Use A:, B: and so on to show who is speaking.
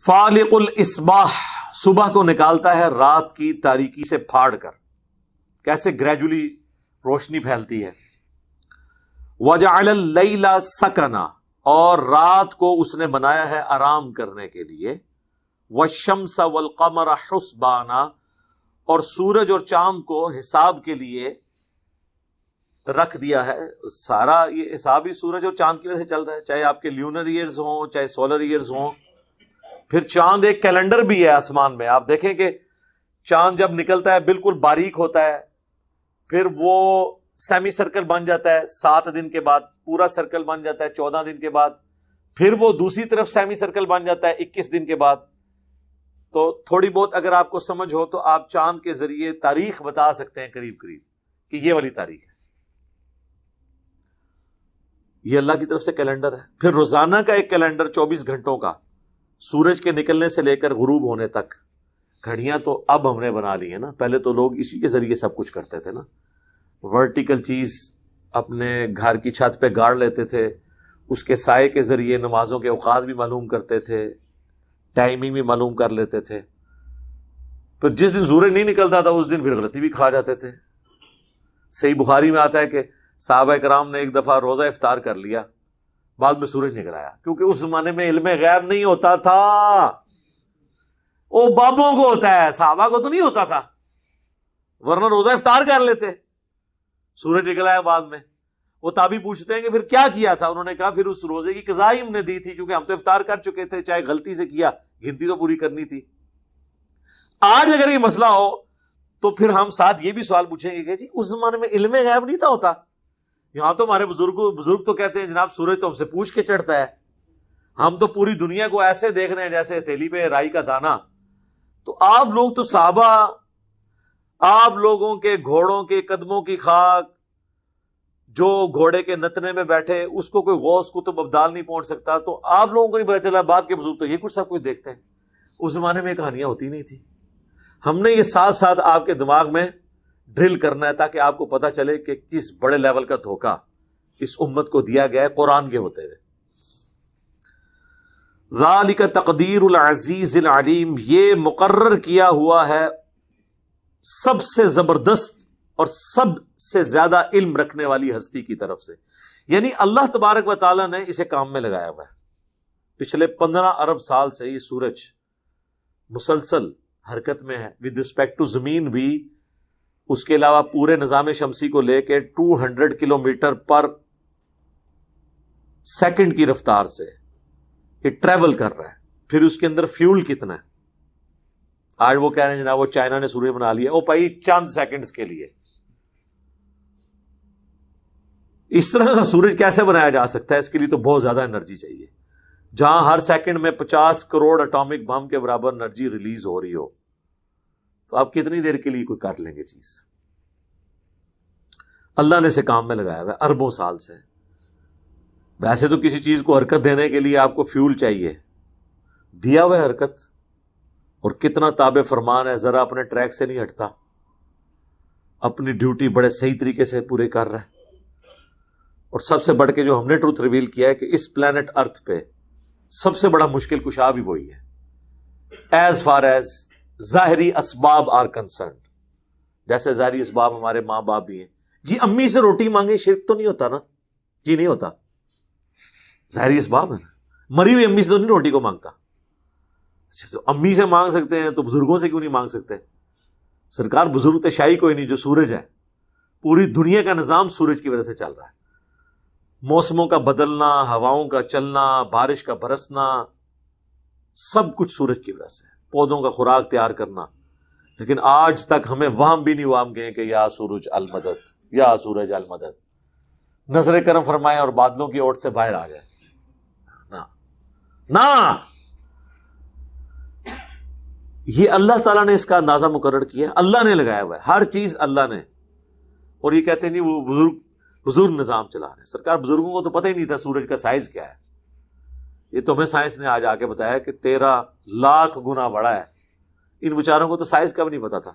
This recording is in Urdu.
A: فالق الاصباح، صبح کو نکالتا ہے رات کی تاریکی سے پھاڑ کر، کیسے گریجولی روشنی پھیلتی ہے۔ وجعل اللیل سکنا، اور رات کو اس نے بنایا ہے آرام کرنے کے لیے۔ والشمس والقمر حسبانا، اور سورج اور چاند کو حساب کے لیے رکھ دیا ہے۔ سارا یہ حساب ہی سورج اور چاند کی وجہ سے چل رہا ہے، چاہے آپ کے لیونر ایئرز ہوں چاہے سولر ایئرز ہوں۔ پھر چاند ایک کیلنڈر بھی ہے آسمان میں، آپ دیکھیں کہ چاند جب نکلتا ہے بالکل باریک ہوتا ہے، پھر وہ سیمی سرکل بن جاتا ہے 7 دن کے بعد، پورا سرکل بن جاتا ہے 14 دن کے بعد، پھر وہ دوسری طرف سیمی سرکل بن جاتا ہے 21 دن کے بعد۔ تو تھوڑی بہت اگر آپ کو سمجھ ہو تو آپ چاند کے ذریعے تاریخ بتا سکتے ہیں قریب قریب کہ یہ والی تاریخ ہے۔ یہ اللہ کی طرف سے کیلنڈر ہے۔ پھر روزانہ کا ایک کیلنڈر 24 گھنٹوں کا، سورج کے نکلنے سے لے کر غروب ہونے تک۔ گھڑیاں تو اب ہم نے بنا لی ہیں نا، پہلے تو لوگ اسی کے ذریعے سب کچھ کرتے تھے نا، ورٹیکل چیز اپنے گھر کی چھت پہ گاڑ لیتے تھے، اس کے سائے کے ذریعے نمازوں کے اوقات بھی معلوم کرتے تھے، ٹائمنگ بھی معلوم کر لیتے تھے۔ پھر جس دن سورج نہیں نکلتا تھا اس دن پھر غلطی بھی کھا جاتے تھے۔ صحیح بخاری میں آتا ہے کہ صحابہ کرام نے ایک دفعہ روزہ افطار کر لیا، بعد میں سورج نکل آیا، کیونکہ اس زمانے میں علم غیب نہیں ہوتا تھا، وہ بابوں کو ہوتا ہے، صحابہ کو تو نہیں ہوتا تھا، ورنہ روزہ افطار کر لیتے۔ سورج نکل آیا بعد میں، وہ تابعی پوچھتے ہیں کہ پھر کیا کیا تھا؟ انہوں نے کہا پھر اس روزے کی قضا ہی ہم نے دی تھی، کیونکہ ہم تو افطار کر چکے تھے، چاہے غلطی سے کیا، گنتی تو پوری کرنی تھی۔ آج اگر یہ مسئلہ ہو تو پھر ہم ساتھ یہ بھی سوال پوچھیں گے کہ جی اس زمانے میں علم غیب نہیں تھا ہوتا؟ یہاں تو ہمارے بزرگ تو کہتے ہیں جناب سورج تو ہم سے پوچھ کے چڑھتا ہے، ہم تو پوری دنیا کو ایسے دیکھ رہے ہیں جیسے ہتھیلی پہ رائی کا دانہ۔ تو آپ لوگ تو صحابہ، آپ لوگوں کے گھوڑوں کے قدموں کی خاک، جو گھوڑے کے نتنے میں بیٹھے اس کو کوئی غوث کتب ابدال نہیں پہنچ سکتا، تو آپ لوگوں کو نہیں پتا چلا، بعد کے بزرگ تو یہ کچھ سب کچھ دیکھتے ہیں۔ اس زمانے میں کہانیاں ہوتی نہیں تھی۔ ہم نے یہ ساتھ ساتھ آپ کے دماغ میں ڈرل کرنا ہے تاکہ آپ کو پتا چلے کہ کس بڑے لیول کا دھوکہ اس امت کو دیا گیا ہے قرآن کے ہوتے ہوئے۔ ذالک تقدیر العزیز العلیم، یہ مقرر کیا ہوا ہے سب سے زبردست اور سب سے زیادہ علم رکھنے والی ہستی کی طرف سے، یعنی اللہ تبارک و تعالیٰ نے اسے کام میں لگایا ہوا ہے۔ پچھلے 15 ارب سال سے یہ سورج مسلسل حرکت میں ہے، ود رسپیکٹ ٹو زمین بھی، اس کے علاوہ پورے نظام شمسی کو لے کے 200 کلومیٹر پر سیکنڈ کی رفتار سے یہ ٹریول کر رہا ہے۔ پھر اس کے اندر فیول کتنا ہے؟ آج وہ کہہ رہے ہیں جناب وہ چائنا نے سورج بنا لیا، وہ پائی چند سیکنڈز کے لیے۔ اس طرح کا سورج کیسے بنایا جا سکتا ہے؟ اس کے لیے تو بہت زیادہ انرجی چاہیے۔ جہاں ہر سیکنڈ میں 50 کروڑ اٹامک بم کے برابر انرجی ریلیز ہو رہی ہو، تو آپ کتنی دیر کے لیے کوئی کر لیں گے چیز؟ اللہ نے اسے کام میں لگایا ہوا ہے اربوں سال سے۔ ویسے تو کسی چیز کو حرکت دینے کے لیے آپ کو فیول چاہیے، دیا ہوا ہے حرکت، اور کتنا تابع فرمان ہے، ذرا اپنے ٹریک سے نہیں ہٹتا، اپنی ڈیوٹی بڑے صحیح طریقے سے پورے کر رہا ہے۔ اور سب سے بڑھ کے جو ہم نے ٹروتھ ریویل کیا ہے کہ اس پلانٹ ارتھ پہ سب سے بڑا مشکل کشا بھی وہی ہے، ایز فار ایز ظاہری اسباب آر کنسرنڈ۔ جیسے ظاہری اسباب ہمارے ماں باپ بھی ہیں، جی امی سے روٹی مانگے شرک تو نہیں ہوتا نا؟ جی نہیں ہوتا، ظاہری اسباب ہے نا۔ مری ہوئی امی سے تو نہیں روٹی کو مانگتا، تو امی سے مانگ سکتے ہیں تو بزرگوں سے کیوں نہیں مانگ سکتے؟ سرکار بزرگ تو شاہی کوئی نہیں، جو سورج ہے، پوری دنیا کا نظام سورج کی وجہ سے چل رہا ہے۔ موسموں کا بدلنا، ہواؤں کا چلنا، بارش کا برسنا، سب کچھ سورج کی وجہ سے، پودوں کا خوراک تیار کرنا۔ لیکن آج تک ہمیں وہم بھی نہیں ہوا ہم کہیں کہ یا سورج المدد، یا سورج المدد، نظر کرم فرمائے اور بادلوں کی اوٹ سے باہر آ جائے۔ نہ، یہ اللہ تعالیٰ نے اس کا اندازہ مقرر کیا، اللہ نے لگایا ہوا ہے ہر چیز، اللہ نے۔ اور یہ کہتے ہیں نہیں وہ بزرگ نظام چلا رہے ہیں۔ سرکار بزرگوں کو تو پتہ ہی نہیں تھا سورج کا سائز کیا ہے، یہ تمہیں سائنس نے آج آ کے بتایا کہ 13 لاکھ گنا بڑا ہے۔ ان بیچاروں کو تو سائز کا بھی نہیں پتا تھا۔